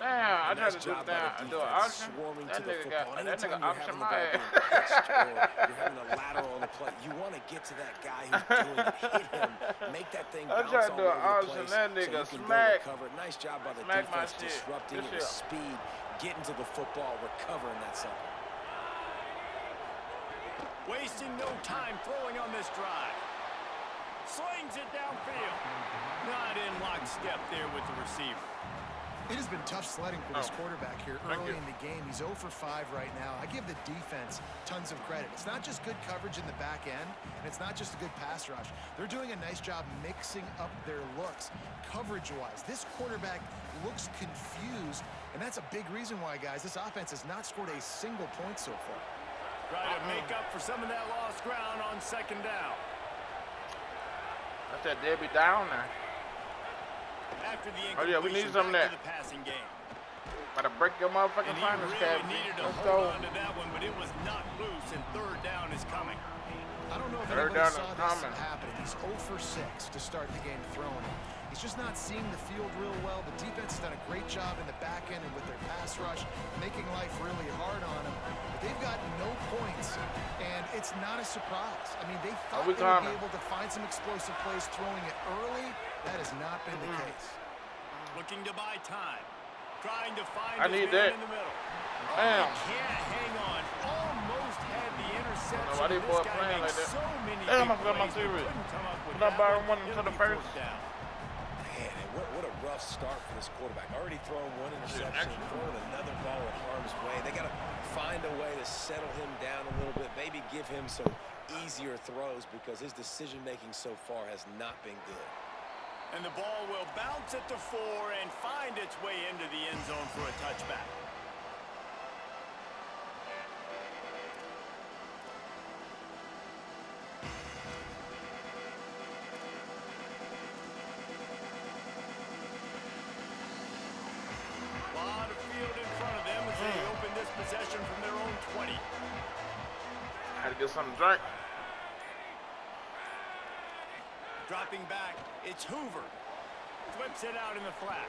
Damn, I tried Nice to do job the by damn, the do an defense, auction. swarming That to the nigga football. got, that nigga Anytime you're auctioned having the my ball ass. being pitched or you're having a lateral on the play, you want to get to that guy who's doing it, hit him, make that thing I bounce tried to all do an over the auction. place That so nigga you can go smack recover. Nice job by the my defense shit. disrupting Good it with shit. speed, getting to the football, recovering that sucker. Wasting no time throwing on this drive. Slings it downfield. Not in lockstep there with the receiver. It has been tough sledding for this quarterback here early in the game. He's 0 for 5 right now. I give the defense tons of credit. It's not just good coverage in the back end, and it's not just a good pass rush. They're doing a nice job mixing up their looks coverage-wise. This quarterback looks confused, and that's a big reason why, guys, this offense has not scored a single point so far. Try to make up for some of that lost ground on second down. That's that Debbie Downer. After the Oh yeah, we need some of that. The passing game. Gotta break your motherfucking finals, Kevin. Let's go. On to that one, but it was not loose, and third down is coming. I don't know if Third anybody down saw is this coming. happening. He's 0 for 6 to start the game throwing. He's just not seeing the field real well. The defense has done a great job in the back end and with their pass rush, making life really hard on him. But they've got no points, and it's not a surprise. I mean, they thought they would be able to find some explosive plays throwing it early. That has not been the case. Looking to buy time. Trying to find I need that. in the middle. Damn. Can't hang on. Almost had the interception. Why they boy playing like that? Damn, I forgot my favorite. Can I borrow one until the first? Man, and what a rough start for this quarterback. Already throwing one interception, throwing another ball in harm's way. They got to find a way to settle him down a little bit, maybe give him some easier throws because his decision-making so far has not been good. And the ball will bounce at the 4 and find its way into the end zone for a touchback. A lot of field in front of them as they open this possession from their own 20. Had to get something to drink. Dropping back, it's Hoover. Flips it out in the flat.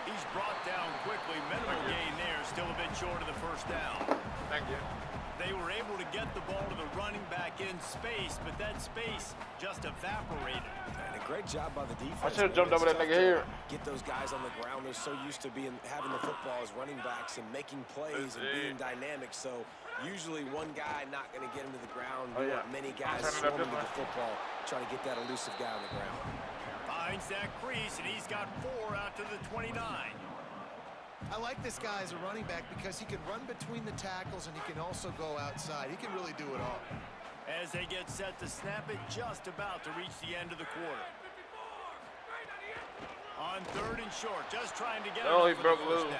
He's brought down quickly. Minimal gain there, still a bit short of the first down. Thank you. They were able to get the ball to the running back in space, but that space just evaporated. And a great job by the defense. I should have jumped over that nigga here. Get those guys on the ground. They're so used to having the football as running backs and making plays and being dynamic. So usually one guy not going to get him to the ground. You want many guys swarming to the football, trying to get that elusive guy on the ground. Finds that crease, and he's got 4 out to the 29. I like this guy as a running back because he can run between the tackles and he can also go outside. He can really do it all. As they get set to snap it, just about to reach the end of the quarter. On 3rd and short, just trying to get he broke loose.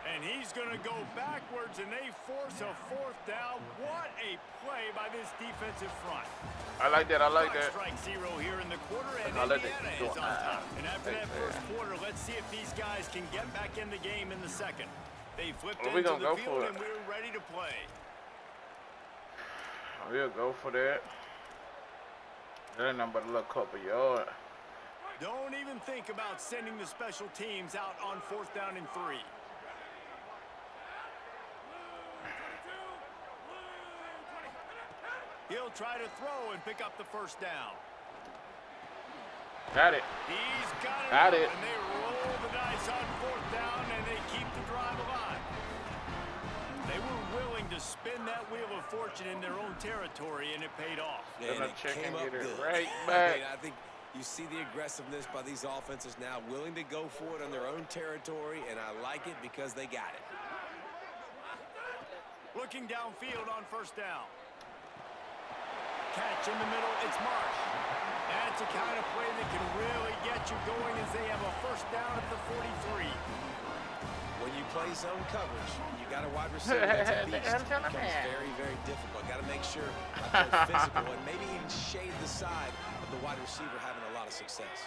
And he's going to go backwards, and they force a 4th down. What a play by this defensive front. I like that. I like that. Strike 0 here in the quarter, and I let Indiana it is on top. And after that first man. quarter, let's see if these guys can get back in the game in the second. They flipped we into gonna the go field, for and it. we're ready to play. We'll go for that. That ain't nothing but a little couple yard. Don't even think about sending the special teams out on 4th down and 3. He'll try to throw and pick up the first down. Got it. He's got it. And they roll the dice on 4th down, and they keep the drive alive. They were willing to spin that wheel of fortune in their own territory, and it paid off. And it came up good. Right back. I think you see the aggressiveness by these offenses now, willing to go for it on their own territory, and I like it because they got it. Looking downfield on 1st down. Catch in the middle, it's Marsh. That's a kind of play that can really get you going as they have a 1st down at the 43. When you play zone coverage, you got a wide receiver that's a beast. It becomes very, very difficult. Got to make sure I play physical and maybe even shade the side of the wide receiver having a lot of success.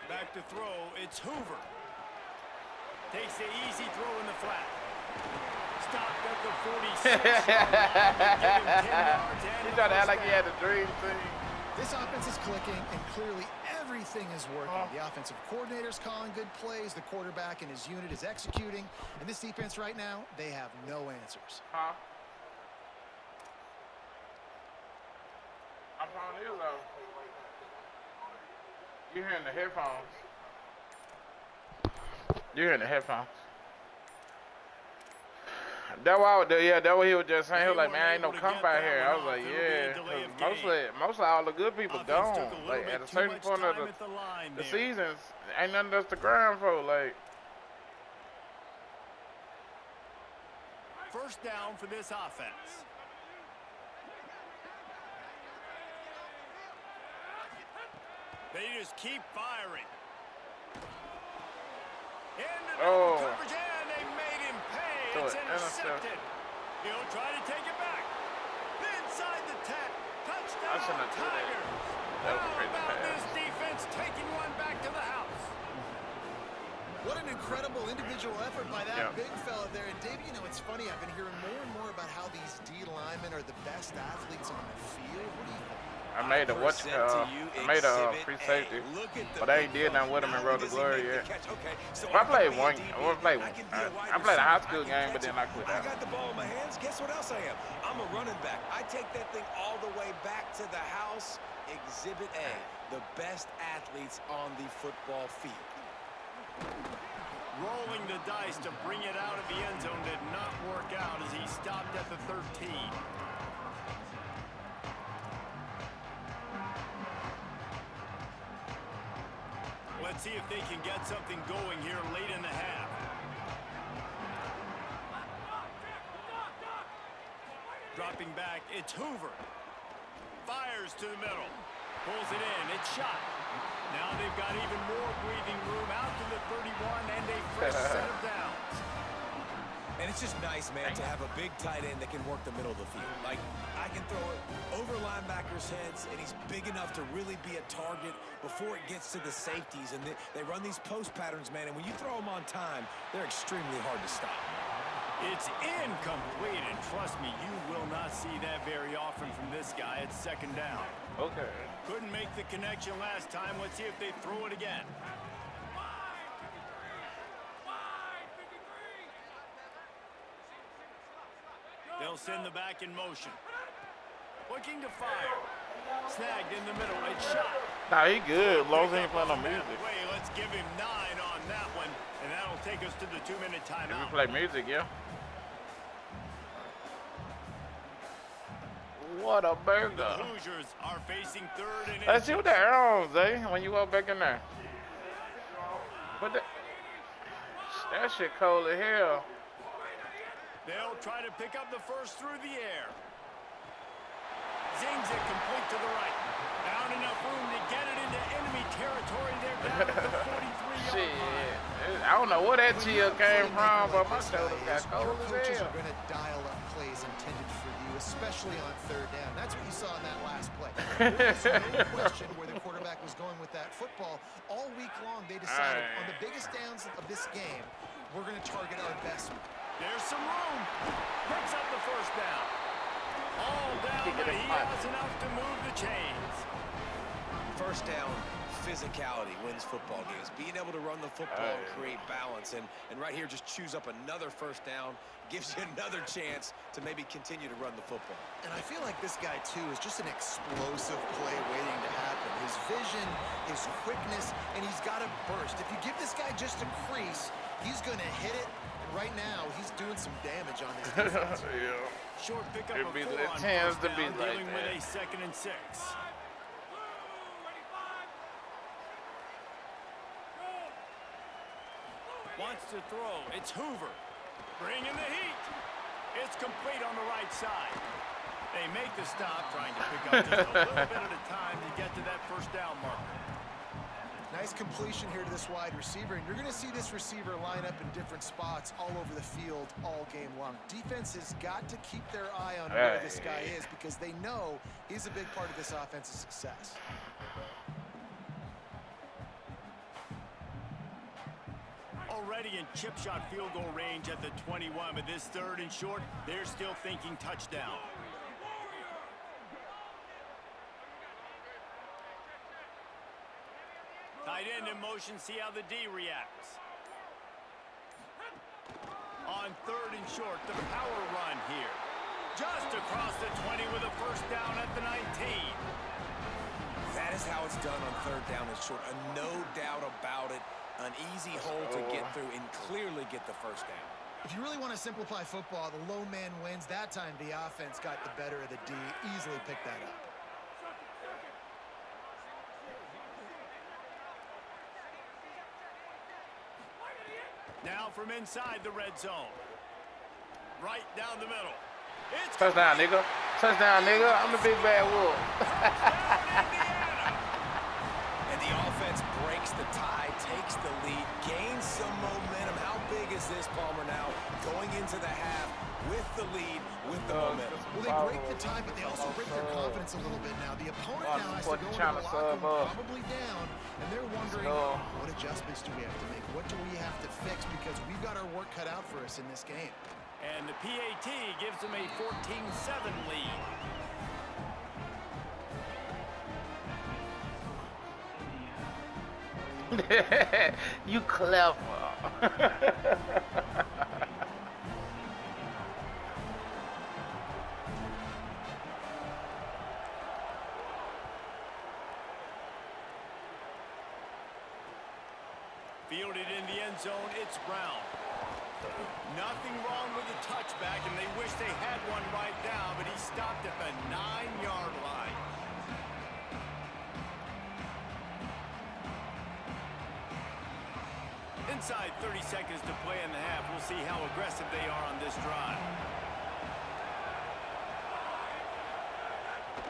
Back to throw, it's Hoover. Takes the easy throw in the flat. Stopped at the 46. He tried to act like he had a dream thing. This offense is clicking, and clearly Everything is working. The offensive coordinator's calling good plays. The quarterback and his unit is executing. And this defense right now, they have no answers. I'm on you though. You're hearing the headphones. You're hearing the headphones. That's what he was just saying. He was like, man, ain't no comeback here. I was like, yeah. Mostly all the good people gone. Like, at a certain point of the seasons, ain't nothing else to grind for. Like, first down for this offense. They just keep firing. Into coverage, and they made him pay. It's intercepted. He'll try to take it back. Inside the 10. Touchdown, Tigers. How about this defense taking one back to the house? What an incredible individual effort by that big fella there. And, Dave, you know, it's funny. I've been hearing more and more about how these D linemen are the best athletes on the field. What do you think? I made a free safety, but I ain't did nothing with him in Road to Glory yet. I played I played a high school game, but then I quit out. I got the ball in my hands. Guess what else I am? I'm a running back. I take that thing all the way back to the house. Exhibit A, the best athletes on the football field. Rolling the dice to bring it out of the end zone did not work out as he stopped at the 13. Let's see if they can get something going here late in the half. Dropping back, it's Hoover. Fires to the middle. Pulls it in, it's shot. Now they've got even more breathing room out to the 31 and a fresh set of downs. And it's just nice, man, to have a big tight end that can work the middle of the field. Like, I can throw it over linebackers' heads, and he's big enough to really be a target before it gets to the safeties. And they run these post patterns, man, and when you throw them on time, they're extremely hard to stop. It's incomplete, and trust me, you will not see that very often from this guy. It's second down. Okay. Couldn't make the connection last time. Let's see if they throw it again. They'll send the back in motion. Looking to fire. Snagged in the middle. It's shot. Nah, he good. As long as he ain't playing no music. Let's give him 9 on that one, and that'll take us to the 2-minute timeout. If you play music, yeah. What a burger. The Hoosiers are facing third and let's see what the arrows, eh? When you walk back in there. But that shit cold as hell. They'll try to pick up the first through the air. Zings it complete to the right. Found enough room to get it into enemy territory. They're down at the 43-yard line. I don't know where that chill came from, but my shoulders got cold as Coaches hell. are going to dial up plays intended for you, especially on third down. That's what you saw in that last play. There's no question where the quarterback was going with that football. All week long, they decided on the biggest downs of this game, we're going to target our best. There's some room. Picks up the first down. All down, but he has enough to move the chains. First down, physicality wins football games. Being able to run the football and create balance. And right here, just choose up another first down. Gives you another chance to maybe continue to run the football. And I feel like this guy, too, is just an explosive play waiting to happen. His vision, his quickness, and he's got a burst. If you give this guy just a crease, he's going to hit it. Right now, he's doing some damage on this defense. Short pickup It'd of be 4 the on chance first to down, be like dealing that. with a 2nd and 6. Wants to throw. It's Hoover. Bringing the heat. It's complete on the right side. They make the stop, trying to pick up just a little bit at a time to get to that first down marker. Nice completion here to this wide receiver, and you're going to see this receiver line up in different spots all over the field all game long. Defense has got to keep their eye on where this guy is because they know he's a big part of this offense's success. Already in chip shot field goal range at the 21, but this 3rd and short, they're still thinking touchdown. Tight end in motion, see how the D reacts. On 3rd and short, the power run here. Just across the 20 with a first down at the 19. That is how it's done on 3rd down and short. No doubt about it. An easy hole to get through and clearly get the first down. If you really want to simplify football, the low man wins. That time the offense got the better of the D. Easily picked that up. Now from inside the red zone. Right down the middle. It's touchdown, nigga. Touchdown, nigga. I'm the big bad wolf. And the offense breaks the tie, takes the lead, gains some momentum. How big is this, Palmer, now? Going into the half with the lead, with the momentum. Well, they break the tie, but they also break their confidence a little bit now. The opponent now has to go into the locker room, probably down, and they're wondering, what adjustments do we have to make? What do we have to fix? Because we've got our work cut out for us in this game. And the PAT gives them a 14-7 lead. You clever. Fielded in the end zone, it's Brown. Nothing wrong with the touchback, and they wish they had one right now, but he stopped at the 9-yard line. Inside 30 seconds to play in the half. We'll see how aggressive they are on this drive.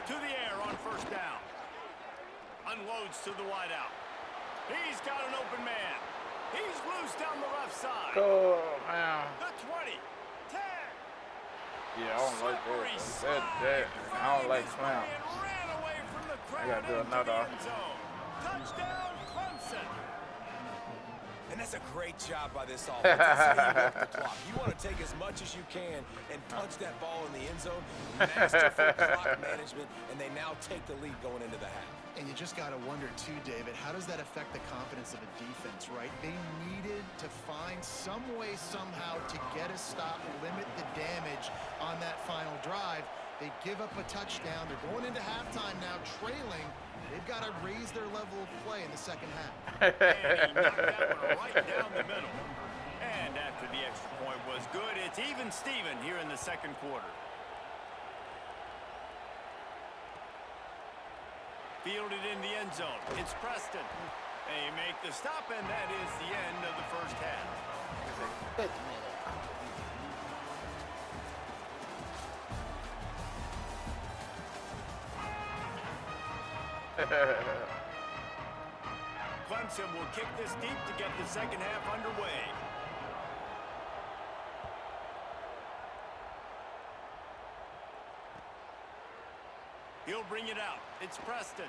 To the air on first down. Unloads to the wideout. He's got an open man. He's loose down the left side. Oh, man. The 20. 10. Yeah, I don't like that. I don't like clowns. I gotta do another. Touchdown, Clemson. And that's a great job by this offense. That's how you work the clock. You want to take as much as you can and punch that ball in the end zone. Masterful clock management, and they now take the lead going into the half. And you just got to wonder, too, David, how does that affect the confidence of a defense, right? They needed to find some way, somehow, to get a stop, limit the damage on that final drive. They give up a touchdown. They're going into halftime now, trailing. They've got to raise their level of play in the second half. And he knocked that one right down the middle. And after the extra point was good, it's even Steven here in the second quarter. Fielded in the end zone. It's Preston. They make the stop, and that is the end of the first half. Clemson will kick this deep to get the second half underway. He'll bring it out. It's Preston.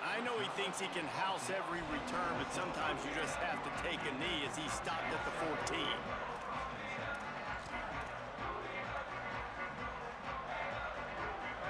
I know he thinks he can house every return, but sometimes you just have to take a knee as he stopped at the 14.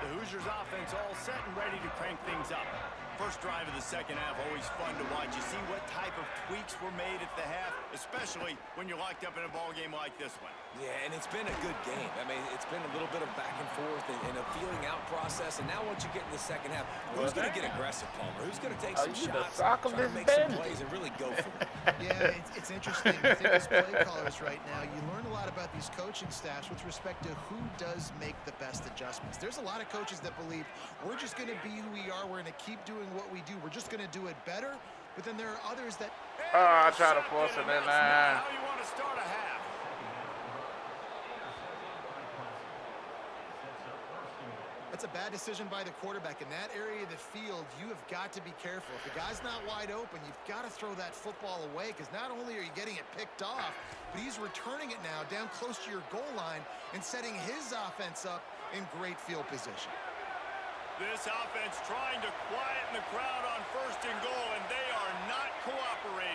The Hoosiers offense all set and ready to crank things up. First drive of the second half, always fun to watch. You see what type of tweaks were made at the half, especially when you're locked up in a ball game like this one. Yeah, and it's been a good game. I mean, it's been a little bit of back and forth and a feeling out process. And now once you get in the second half, who's going to get aggressive, Palmer? Who's going to take some shots, try to make some plays, and really go for it? Yeah, it's interesting. I think as play callers right now, you learn a lot about these coaching staffs with respect to who does make the best adjustments. There's a lot of coaches that believe we're just going to be who we are. We're going to keep doing what we do. We're just going to do it better. But then there are others that... I try to force it in there. How you want to start a half. That's a bad decision by the quarterback. In that area of the field, you have got to be careful. If the guy's not wide open, you've got to throw that football away, because not only are you getting it picked off, but he's returning it now down close to your goal line and setting his offense up in great field position. This offense trying to quieten the crowd on 1st and goal, and they are not cooperating.